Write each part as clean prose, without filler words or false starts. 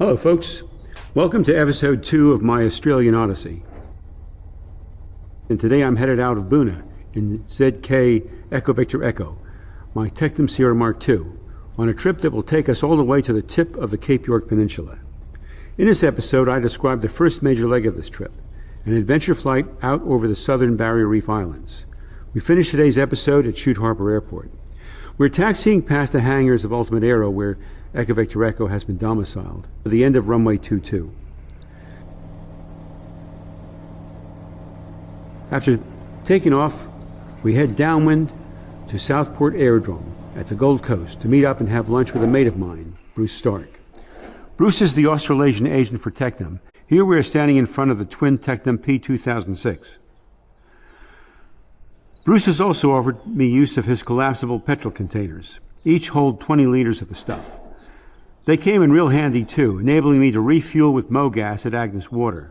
Hello folks, welcome to episode 2 of my Australian Odyssey. And today I'm headed out of Buna in ZK Echo Victor Echo, my Tecnam Sierra Mk2, on a trip that will take us all the way to the tip of the Cape York Peninsula. In this episode I describe the first major leg of this trip, an adventure flight out over the southern Barrier Reef Islands. We finish today's episode at Shute Harbour Airport. We're taxiing past the hangars of Ultimate Aero where Echo Victor Echo has been domiciled, to the end of runway 22. After taking off, we head downwind to Southport Aerodrome at the Gold Coast to meet up and have lunch with a mate of mine, Bruce Stark. Bruce is the Australasian agent for Tecnam. Here we are standing in front of the twin Tecnam P2006. Bruce has also offered me use of his collapsible petrol containers. Each hold 20 liters of the stuff. They came in real handy too, enabling me to refuel with MoGas at Agnes water,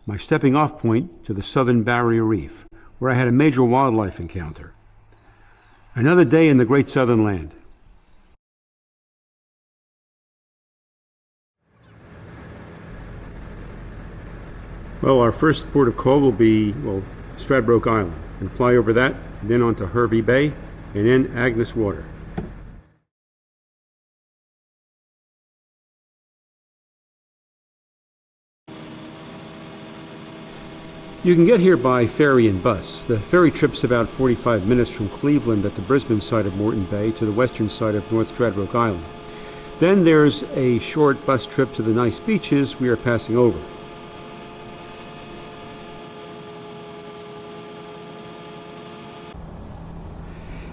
my stepping off point to the southern Barrier Reef, where I had a major wildlife encounter. Another day in the great southern land. Well, our port of call will be, Stradbroke Island, and fly over that, then on to Hervey Bay, and then Agnes water. You can get here by ferry and bus. The ferry trip's about 45 minutes from Cleveland at the Brisbane side of Moreton Bay to the western side of North Stradbroke Island. Then there's a short bus trip to the nice beaches we are passing over.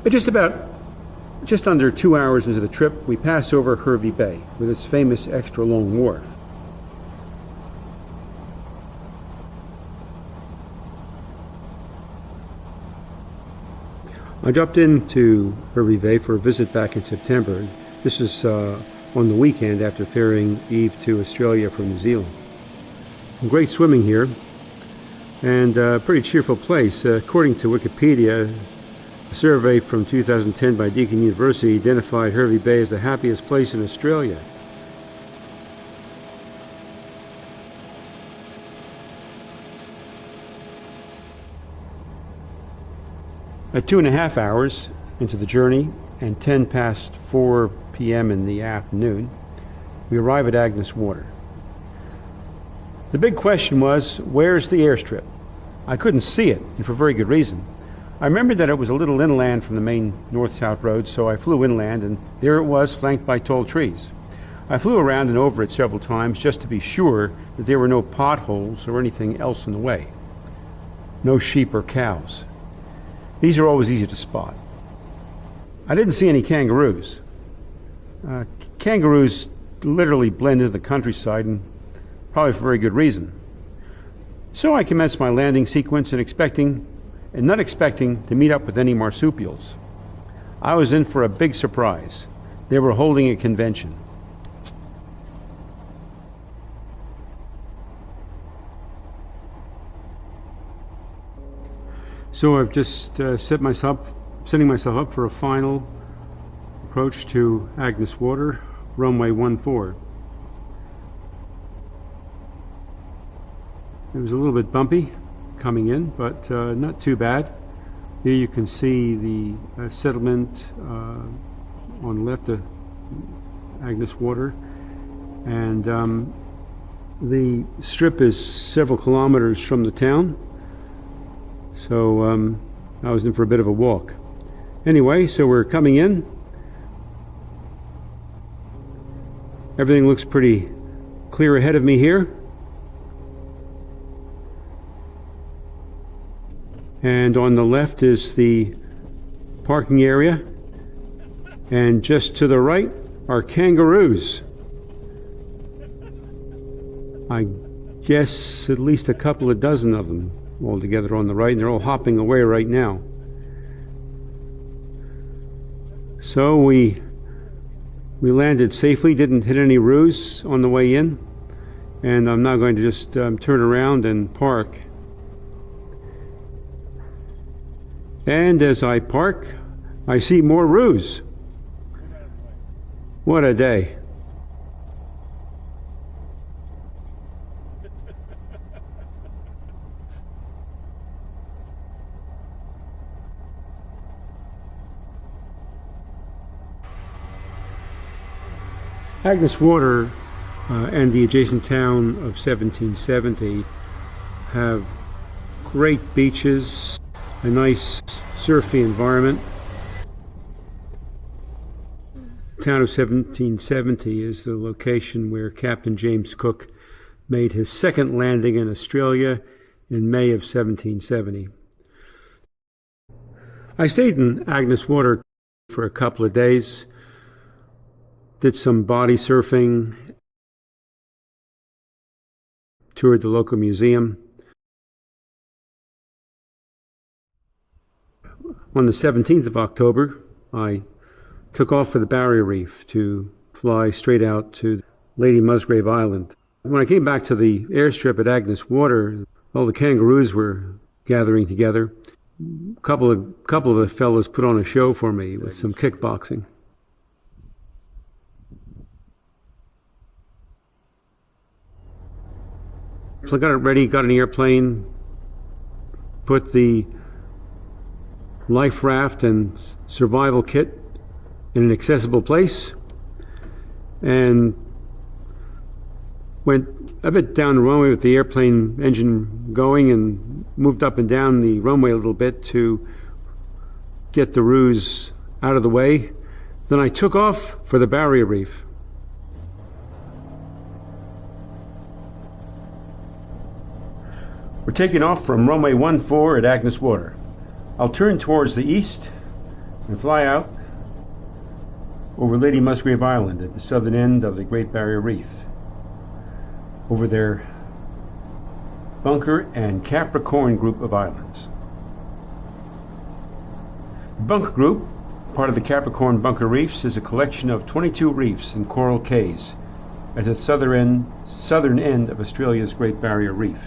At just under 2 hours into the trip, we pass over Hervey Bay with its famous extra long wharf. I dropped into Hervey Bay for a visit back in September. This is on the weekend after ferrying Eve to Australia from New Zealand. Great swimming here, and a pretty cheerful place. According to Wikipedia, a survey from 2010 by Deakin University identified Hervey Bay as the happiest place in Australia. At 2.5 hours into the journey and 10 past 4 p.m. in the afternoon, we arrive at Agnes Water. The big question was, where's the airstrip? I couldn't see it, and for very good reason. I remembered that it was a little inland from the main north-south road, so I flew inland, and there it was, flanked by tall trees. I flew around and over it several times just to be sure that there were no potholes or anything else in the way. No sheep or cows. These are always easy to spot. I didn't see any kangaroos. Kangaroos literally blend into the countryside, and probably for very good reason. So I commenced my landing sequence and not expecting to meet up with any marsupials. I was in for a big surprise. They were holding a convention. So I've just setting myself up for a final approach to Agnes Water, runway 14. It was a little bit bumpy coming in, but not too bad. Here you can see the settlement on the left of Agnes Water, and the strip is several kilometers from the town. So I was in for a bit of a walk. Anyway, so we're coming in. Everything looks pretty clear ahead of me here. And on the left is the parking area. And just to the right are kangaroos. I guess at least a couple of dozen of them all together on the right, and they're all hopping away right now. So we landed safely, didn't hit any roos on the way in, and I'm now going to just turn around and park. And as I park, I see more roos. What a day. Agnes Water and the adjacent town of 1770 have great beaches, a nice surfy environment. The town of 1770 is the location where Captain James Cook made his second landing in Australia in May of 1770. I stayed in Agnes Water for a couple of days, did some body surfing, toured the local museum. On the 17th of October, I took off for the Barrier Reef to fly straight out to Lady Musgrave Island. When I came back to the airstrip at Agnes Water, all the kangaroos were gathering together. A couple of the fellows put on a show for me with some kickboxing. So I got it ready, got an airplane, put the life raft and survival kit in an accessible place, and went a bit down the runway with the airplane engine going and moved up and down the runway a little bit to get the ruse out of the way. Then I took off for the Barrier Reef. We're taking off from runway 14 at Agnes Water. I'll turn towards the east and fly out over Lady Musgrave Island at the southern end of the Great Barrier Reef. Over their Bunker and Capricorn group of islands. The Bunker group, part of the Capricorn Bunker Reefs, is a collection of 22 reefs and coral cays at the southern end of Australia's Great Barrier Reef.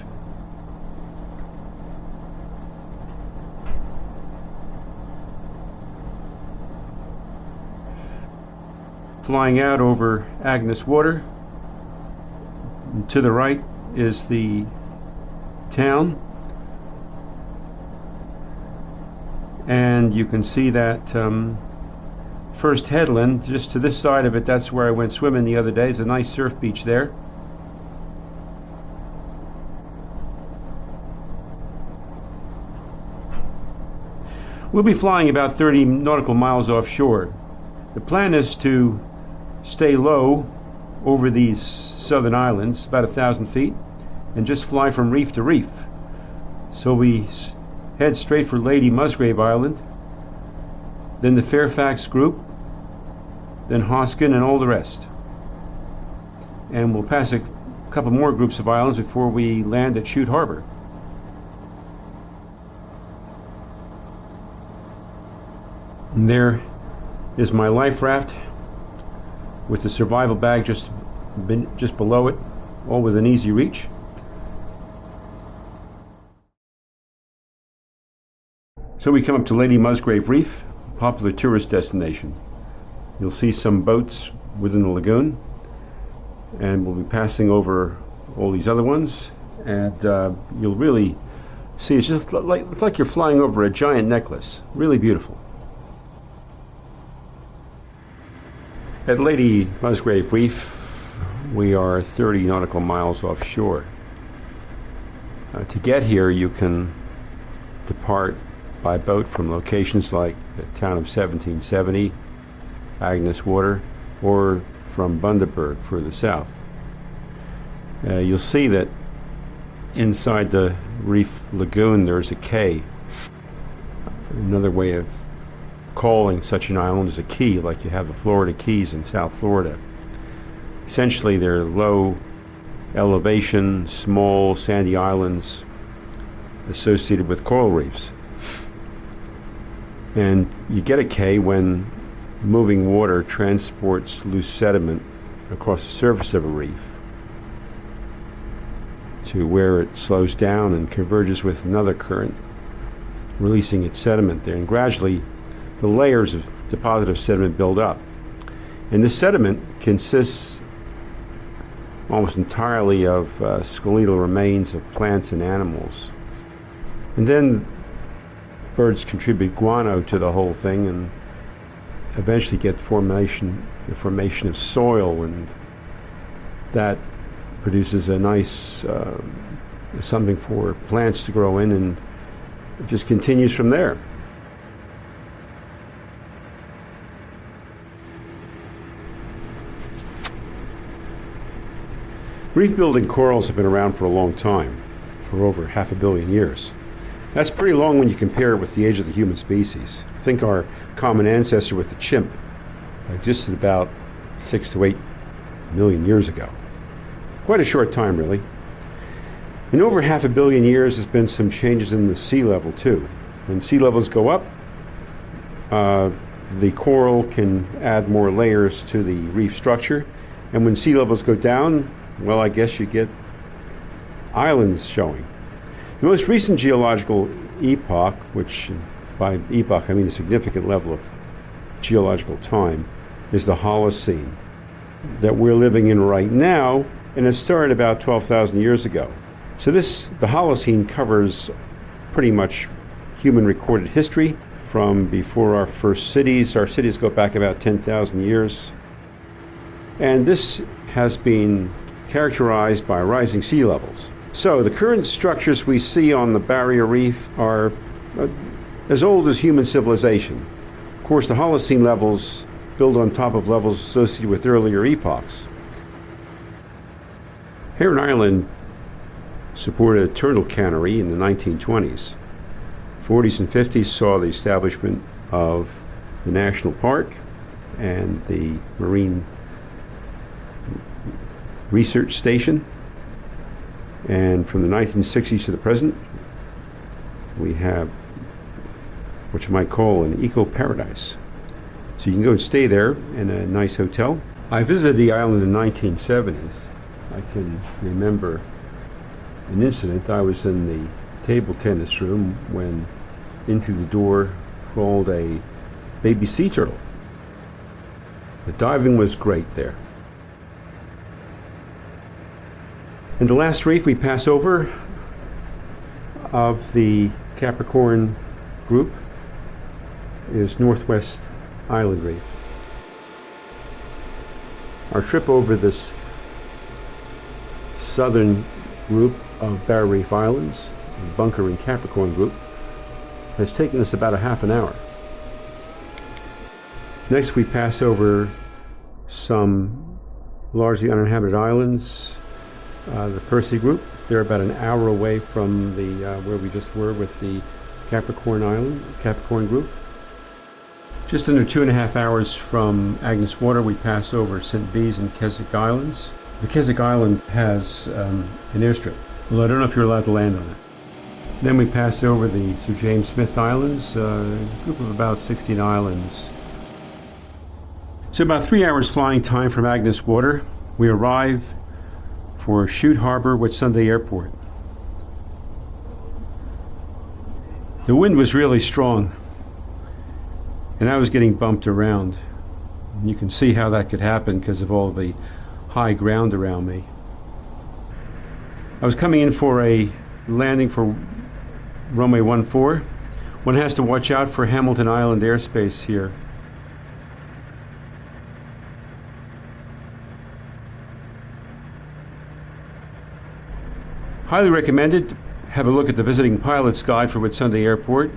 Flying out over Agnes Water, and to the right is the town, and you can see that first headland just to this side of it. That's where I went swimming the other day. There's a nice surf beach there. We'll be flying about 30 nautical miles offshore. The plan is to stay low over these southern islands, about 1,000 feet, and just fly from reef to reef. So we head straight for Lady Musgrave Island, then the Fairfax group, then Hoskin and all the rest. And we'll pass a couple more groups of islands before we land at Shute Harbour. And there is my life raft with the survival bag just below it, all within easy reach. So we come up to Lady Musgrave Reef, a popular tourist destination. You'll see some boats within the lagoon, and we'll be passing over all these other ones, and you'll really see it's like you're flying over a giant necklace. Really beautiful. At Lady Musgrave Reef, we are 30 nautical miles offshore. To get here, you can depart by boat from locations like the town of 1770, Agnes Water, or from Bundaberg further south. You'll see that inside the reef lagoon there's a cay. Another way of calling such an island is a key, like you have the Florida Keys in South Florida. Essentially, they're low elevation, small sandy islands associated with coral reefs. And you get a cay when moving water transports loose sediment across the surface of a reef to where it slows down and converges with another current, releasing its sediment there. And gradually, the layers of deposited sediment build up. And this sediment consists almost entirely of skeletal remains of plants and animals. And then birds contribute guano to the whole thing and eventually get formation the formation of soil, and that produces a nice something for plants to grow in, and it just continues from there. Reef building corals have been around for a long time, for over 500 million years. That's pretty long when you compare it with the age of the human species. I think our common ancestor with the chimp existed about 6 to 8 million years ago. Quite a short time, really. In over 500 million years, there's been some changes in the sea level, too. When sea levels go up, the coral can add more layers to the reef structure. And when sea levels go down, well, I guess you get islands showing. The most recent geological epoch, which by epoch I mean a significant level of geological time, is the Holocene that we're living in right now, and it started about 12,000 years ago. So the Holocene covers pretty much human recorded history from before our first cities. Our cities go back about 10,000 years. And this has been characterized by rising sea levels. So the current structures we see on the Barrier Reef are as old as human civilization. Of course, the Holocene levels build on top of levels associated with earlier epochs. Heron Island supported a turtle cannery in the 1920s. 40s and 50s saw the establishment of the national park and the marine research station. And from the 1960s to the present, we have what you might call an eco-paradise. So you can go and stay there in a nice hotel. I visited the island in the 1970s. I can remember an incident. I was in the table tennis room when into the door crawled a baby sea turtle. The diving was great there. And the last reef we pass over of the Capricorn group is Northwest Island Reef. Our trip over this southern group of Barrier Reef Islands, the Bunker and Capricorn group, has taken us about a half an hour. Next we pass over some largely uninhabited islands. The Percy group, they're about an hour away from the where we just were with the Capricorn group. Just under 2.5 hours from Agnes Water, we pass over St. Bees and Keswick Islands. The Keswick Island has an airstrip, although I don't know if you're allowed to land on it. Then we pass over the Sir James Smith Islands, a group of about 16 islands. So about 3 hours flying time from Agnes Water, we arrive for Shute Harbour, Whitsunday Airport. The wind was really strong, and I was getting bumped around. You can see how that could happen because of all the high ground around me. I was coming in for a landing for runway 14. One has to watch out for Hamilton Island airspace here. Highly recommended. Have a look at the visiting pilot's guide for Whitsunday Airport.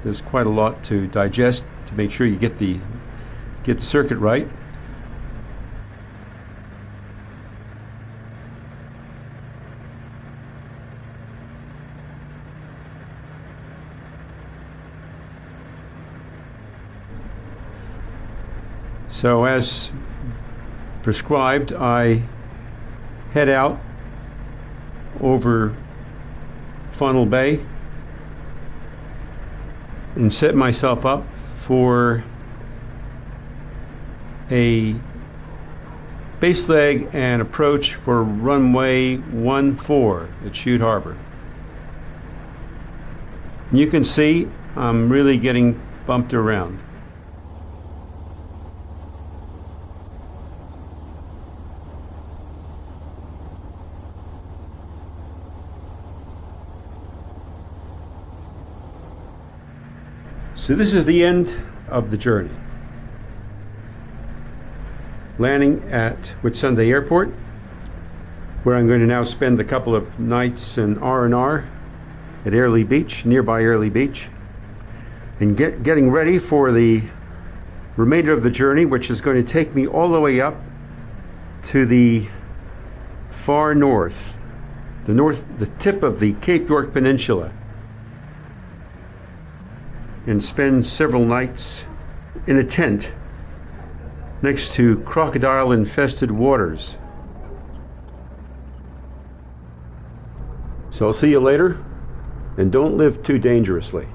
There's quite a lot to digest to make sure you get the circuit right. So as prescribed, I head out over Funnel Bay and set myself up for a base leg and approach for runway 14 at Shute Harbour. You can see I'm really getting bumped around. So this is the end of the journey. landing at Whitsunday Airport, where I'm going to now spend a couple of nights in R&R at Airlie Beach, nearby Airlie Beach, and getting ready for the remainder of the journey, which is going to take me all the way up to the far north, the tip of the Cape York Peninsula, and spend several nights in a tent next to crocodile-infested waters. So I'll see you later, and don't live too dangerously.